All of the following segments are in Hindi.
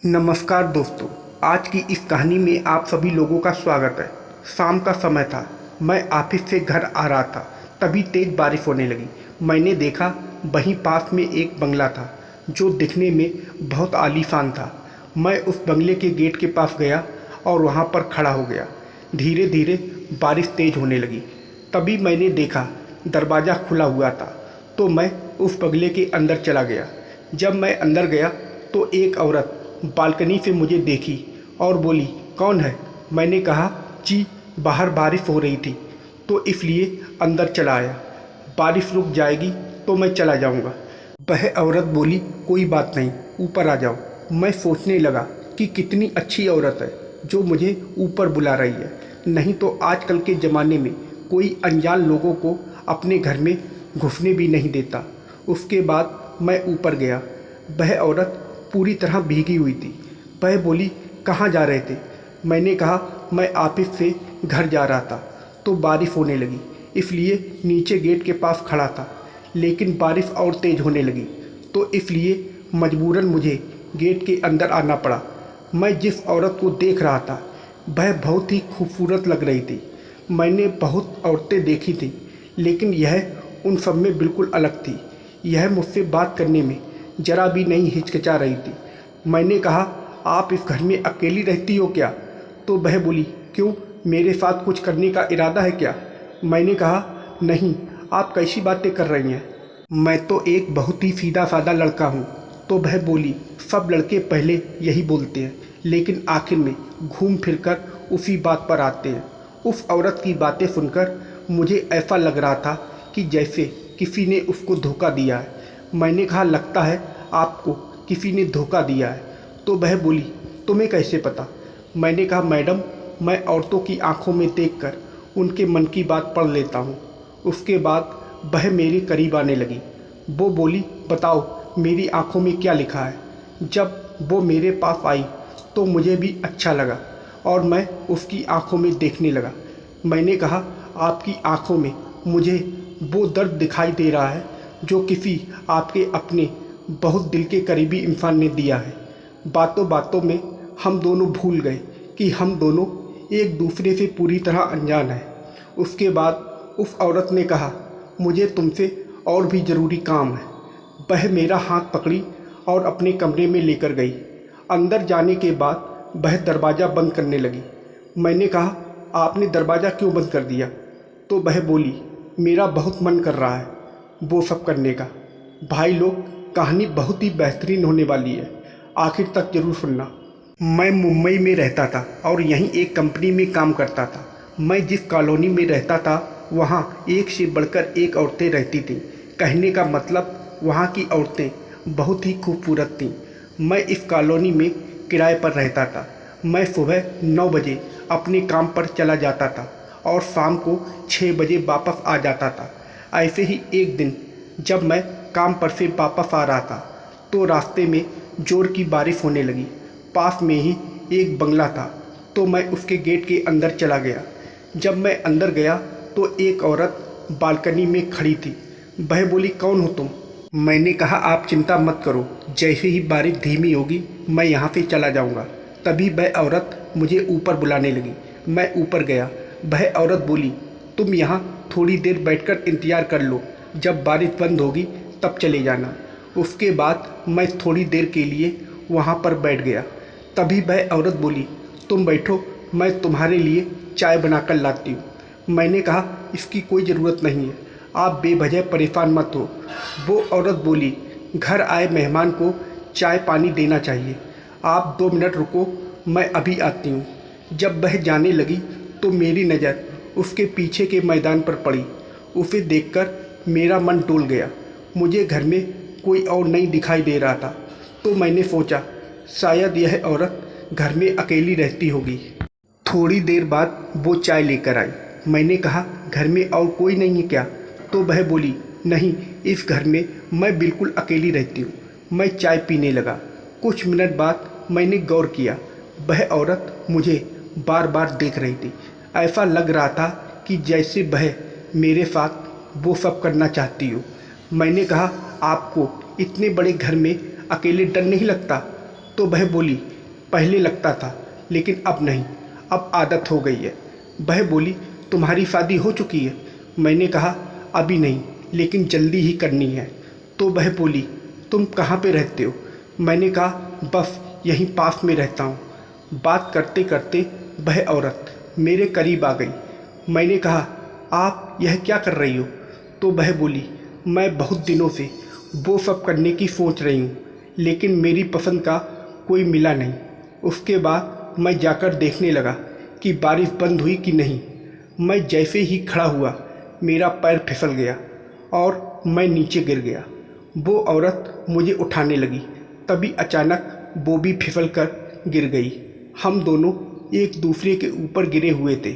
नमस्कार दोस्तों, आज की इस कहानी में आप सभी लोगों का स्वागत है। शाम का समय था। मैं ऑफिस से घर आ रहा था, तभी तेज़ बारिश होने लगी। मैंने देखा वहीं पास में एक बंगला था जो दिखने में बहुत आलीशान था। मैं उस बंगले के गेट के पास गया और वहां पर खड़ा हो गया। धीरे धीरे बारिश तेज़ होने लगी। तभी मैंने देखा दरवाज़ा खुला हुआ था, तो मैं उस बंगले के अंदर चला गया। जब मैं अंदर गया तो एक औरत बालकनी से मुझे देखी और बोली, कौन है? मैंने कहा, जी बाहर बारिश हो रही थी तो इसलिए अंदर चला आया। बारिश रुक जाएगी तो मैं चला जाऊंगा। वह औरत बोली, कोई बात नहीं, ऊपर आ जाओ। मैं सोचने लगा कि कितनी अच्छी औरत है जो मुझे ऊपर बुला रही है। नहीं तो आजकल के ज़माने में कोई अनजान लोगों को अपने घर में घुसने भी नहीं देता। उसके बाद मैं ऊपर गया। वह औरत पूरी तरह भीगी हुई थी। वह बोली, कहाँ जा रहे थे? मैंने कहा, मैं ऑफिस से घर जा रहा था तो बारिश होने लगी, इसलिए नीचे गेट के पास खड़ा था। लेकिन बारिश और तेज़ होने लगी तो इसलिए मजबूरन मुझे गेट के अंदर आना पड़ा। मैं जिस औरत को देख रहा था वह बहुत ही खूबसूरत लग रही थी। मैंने बहुत औरतें देखी थी, लेकिन यह उन सब में बिल्कुल अलग थी। यह मुझसे बात करने में ज़रा भी नहीं हिचकिचा रही थी। मैंने कहा, आप इस घर में अकेली रहती हो क्या? तो वह बोली, क्यों, मेरे साथ कुछ करने का इरादा है क्या? मैंने कहा, नहीं, आप कैसी बातें कर रही हैं? मैं तो एक बहुत ही सीधा साधा लड़का हूँ। तो वह बोली, सब लड़के पहले यही बोलते हैं, लेकिन आखिर में घूम फिर कर उसी बात पर आते हैं। उस औरत की बातें सुनकर मुझे ऐसा लग रहा था कि जैसे किसी ने उसको धोखा दिया है। मैंने कहा, लगता है आपको किसी ने धोखा दिया है। तो वह बोली, तुम्हें कैसे पता? मैंने कहा, मैडम, मैं औरतों की आंखों में देखकर उनके मन की बात पढ़ लेता हूँ। उसके बाद वह मेरे करीब आने लगी। वो बोली, बताओ मेरी आंखों में क्या लिखा है? जब वो मेरे पास आई तो मुझे भी अच्छा लगा और मैं उसकी आंखों में देखने लगा। मैंने कहा, आपकी आंखों में मुझे वो दर्द दिखाई दे रहा है जो किसी आपके अपने बहुत दिल के करीबी इंसान ने दिया है। बातों बातों में हम दोनों भूल गए कि हम दोनों एक दूसरे से पूरी तरह अनजान हैं। उसके बाद उस औरत ने कहा, मुझे तुमसे और भी ज़रूरी काम है। वह मेरा हाथ पकड़ी और अपने कमरे में लेकर गई। अंदर जाने के बाद वह दरवाज़ा बंद करने लगी। मैंने कहा, आपने दरवाज़ा क्यों बंद कर दिया? तो वह बोली, मेरा बहुत मन कर रहा है वो सब करने का। भाई लोग, कहानी बहुत ही बेहतरीन होने वाली है, आखिर तक ज़रूर सुनना। मैं मुंबई में रहता था और यहीं एक कंपनी में काम करता था। मैं जिस कॉलोनी में रहता था वहाँ एक से बढ़कर एक औरतें रहती थीं। कहने का मतलब, वहाँ की औरतें बहुत ही खूबसूरत थीं। मैं इस कॉलोनी में किराए पर रहता था। मैं सुबह 9 बजे अपने काम पर चला जाता था और शाम को 6 बजे वापस आ जाता था। ऐसे ही एक दिन जब मैं काम पर से वापस आ रहा था तो रास्ते में जोर की बारिश होने लगी। पास में ही एक बंगला था तो मैं उसके गेट के अंदर चला गया। जब मैं अंदर गया तो एक औरत बालकनी में खड़ी थी। वह बोली, कौन हो तुम? मैंने कहा, आप चिंता मत करो, जैसे ही बारिश धीमी होगी मैं यहाँ से चला जाऊँगा। तभी वह औरत मुझे ऊपर बुलाने लगी। मैं ऊपर गया। वह औरत बोली, तुम यहाँ थोड़ी देर बैठकर इंतज़ार कर लो, जब बारिश बंद होगी तब चले जाना। उसके बाद मैं थोड़ी देर के लिए वहाँ पर बैठ गया। तभी वह औरत बोली, तुम बैठो, मैं तुम्हारे लिए चाय बनाकर लाती हूँ। मैंने कहा, इसकी कोई ज़रूरत नहीं है, आप बेवजह परेशान मत हो। वो औरत बोली, घर आए मेहमान को चाय पानी देना चाहिए, आप 2 मिनट रुको, मैं अभी आती हूँ। जब वह जाने लगी तो मेरी नज़र उसके पीछे के मैदान पर पड़ी। उसे देखकर मेरा मन डोल गया। मुझे घर में कोई और नहीं दिखाई दे रहा था, तो मैंने सोचा शायद यह औरत घर में अकेली रहती होगी। थोड़ी देर बाद वो चाय लेकर आई। मैंने कहा, घर में और कोई नहीं है क्या? तो वह बोली, नहीं, इस घर में मैं बिल्कुल अकेली रहती हूँ। मैं चाय पीने लगा। कुछ मिनट बाद मैंने गौर किया, वह औरत मुझे बार बार देख रही थी। ऐसा लग रहा था कि जैसे वह मेरे साथ वो सब करना चाहती हो। मैंने कहा, आपको इतने बड़े घर में अकेले डर नहीं लगता? तो वह बोली, पहले लगता था लेकिन अब नहीं, अब आदत हो गई है। वह बोली, तुम्हारी शादी हो चुकी है? मैंने कहा, अभी नहीं, लेकिन जल्दी ही करनी है। तो वह बोली, तुम कहाँ पे रहते हो? मैंने कहा, बस यहीं पास में रहता हूँ। बात करते करते वह औरत मेरे करीब आ गई। मैंने कहा, आप यह क्या कर रही हो? तो वह बोली, मैं बहुत दिनों से वो सब करने की सोच रही हूँ, लेकिन मेरी पसंद का कोई मिला नहीं। उसके बाद मैं जाकर देखने लगा कि बारिश बंद हुई कि नहीं। मैं जैसे ही खड़ा हुआ, मेरा पैर फिसल गया और मैं नीचे गिर गया। वो औरत मुझे उठाने लगी, तभी अचानक वो भी फिसल कर गिर गई। हम दोनों एक दूसरे के ऊपर गिरे हुए थे।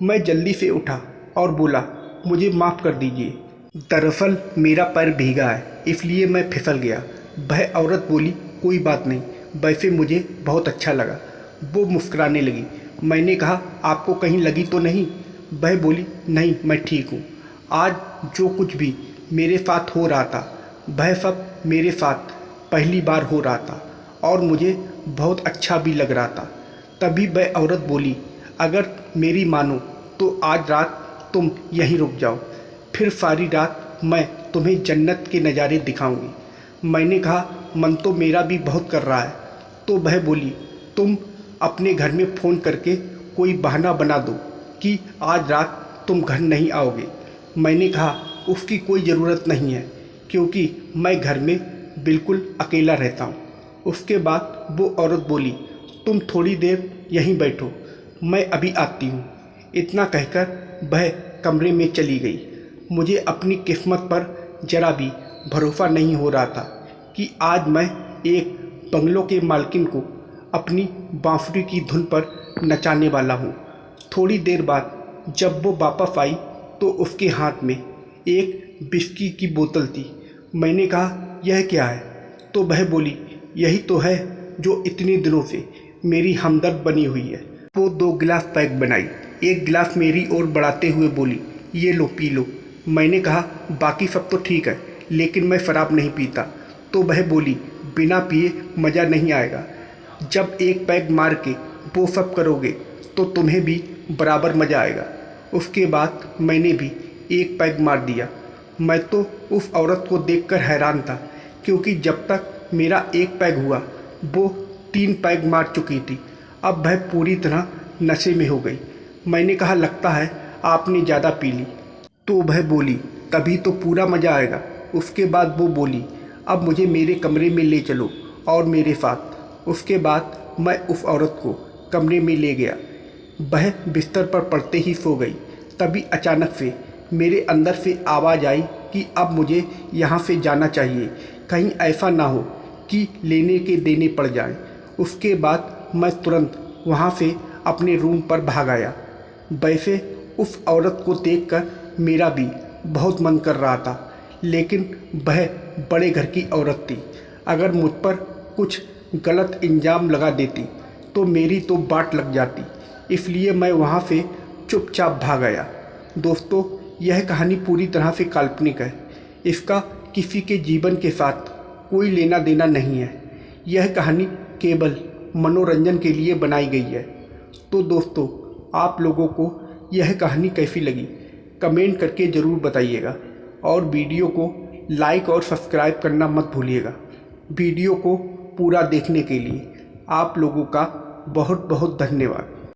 मैं जल्दी से उठा और बोला, मुझे माफ़ कर दीजिए, दरअसल मेरा पैर भीगा है, इसलिए मैं फिसल गया। वह औरत बोली, कोई बात नहीं, वैसे मुझे बहुत अच्छा लगा। वो मुस्कुराने लगी। मैंने कहा, आपको कहीं लगी तो नहीं? वह बोली, नहीं, मैं ठीक हूँ। आज जो कुछ भी मेरे साथ हो रहा था, वह सब मेरे साथ पहली बार हो रहा था और मुझे बहुत अच्छा भी लग रहा था। तभी वह औरत बोली, अगर मेरी मानो तो आज रात तुम यहीं रुक जाओ, फिर सारी रात मैं तुम्हें जन्नत के नज़ारे दिखाऊंगी। मैंने कहा, मन तो मेरा भी बहुत कर रहा है। तो वह बोली, तुम अपने घर में फ़ोन करके कोई बहाना बना दो कि आज रात तुम घर नहीं आओगे। मैंने कहा, उसकी कोई ज़रूरत नहीं है, क्योंकि मैं घर में बिल्कुल अकेला रहता हूँ। उसके बाद वो औरत बोली, तुम थोड़ी देर यहीं बैठो, मैं अभी आती हूँ। इतना कहकर वह कमरे में चली गई। मुझे अपनी किस्मत पर ज़रा भी भरोसा नहीं हो रहा था कि आज मैं एक बंगलों के मालकिन को अपनी बांसुरी की धुन पर नचाने वाला हूँ। थोड़ी देर बाद जब वो वापस आई तो उसके हाथ में एक विस्की की बोतल थी। मैंने कहा, यह क्या है? तो वह बोली, यही तो है जो इतने दिनों से मेरी हमदर्द बनी हुई है। वो 2 गिलास पैक बनाई, एक गिलास मेरी ओर बढ़ाते हुए बोली, ये लो पी लो। मैंने कहा, बाकी सब तो ठीक है, लेकिन मैं शराब नहीं पीता। तो वह बोली, बिना पिए मज़ा नहीं आएगा। जब एक पैक मार के वो सब करोगे तो तुम्हें भी बराबर मज़ा आएगा। उसके बाद मैंने भी एक पैक मार दिया। मैं तो उस औरत को देखकर हैरान था, क्योंकि जब तक मेरा एक पैक हुआ वो 3 पैक मार चुकी थी। अब वह पूरी तरह नशे में हो गई। मैंने कहा, लगता है आपने ज़्यादा पी ली। तो वह बोली, तभी तो पूरा मज़ा आएगा। उसके बाद वो बोली, अब मुझे मेरे कमरे में ले चलो और मेरे साथ। उसके बाद मैं उस औरत को कमरे में ले गया। वह बिस्तर पर पड़ते ही सो गई। तभी अचानक से मेरे अंदर से आवाज़ आई कि अब मुझे यहाँ से जाना चाहिए, कहीं ऐसा ना हो कि लेने के देने पड़ जाए। उसके बाद मैं तुरंत वहाँ से अपने रूम पर भाग आया। वैसे उस औरत को देखकर मेरा भी बहुत मन कर रहा था, लेकिन वह बड़े घर की औरत थी। अगर मुझ पर कुछ गलत इल्ज़ाम लगा देती तो मेरी तो बाट लग जाती, इसलिए मैं वहाँ से चुपचाप भाग आया। दोस्तों, यह कहानी पूरी तरह से काल्पनिक है। इसका किसी के जीवन के साथ कोई लेना देना नहीं है। यह कहानी केवल मनोरंजन के लिए बनाई गई है। तो दोस्तों, आप लोगों को यह कहानी कैसी लगी कमेंट करके ज़रूर बताइएगा और वीडियो को लाइक और सब्सक्राइब करना मत भूलिएगा। वीडियो को पूरा देखने के लिए आप लोगों का बहुत बहुत धन्यवाद।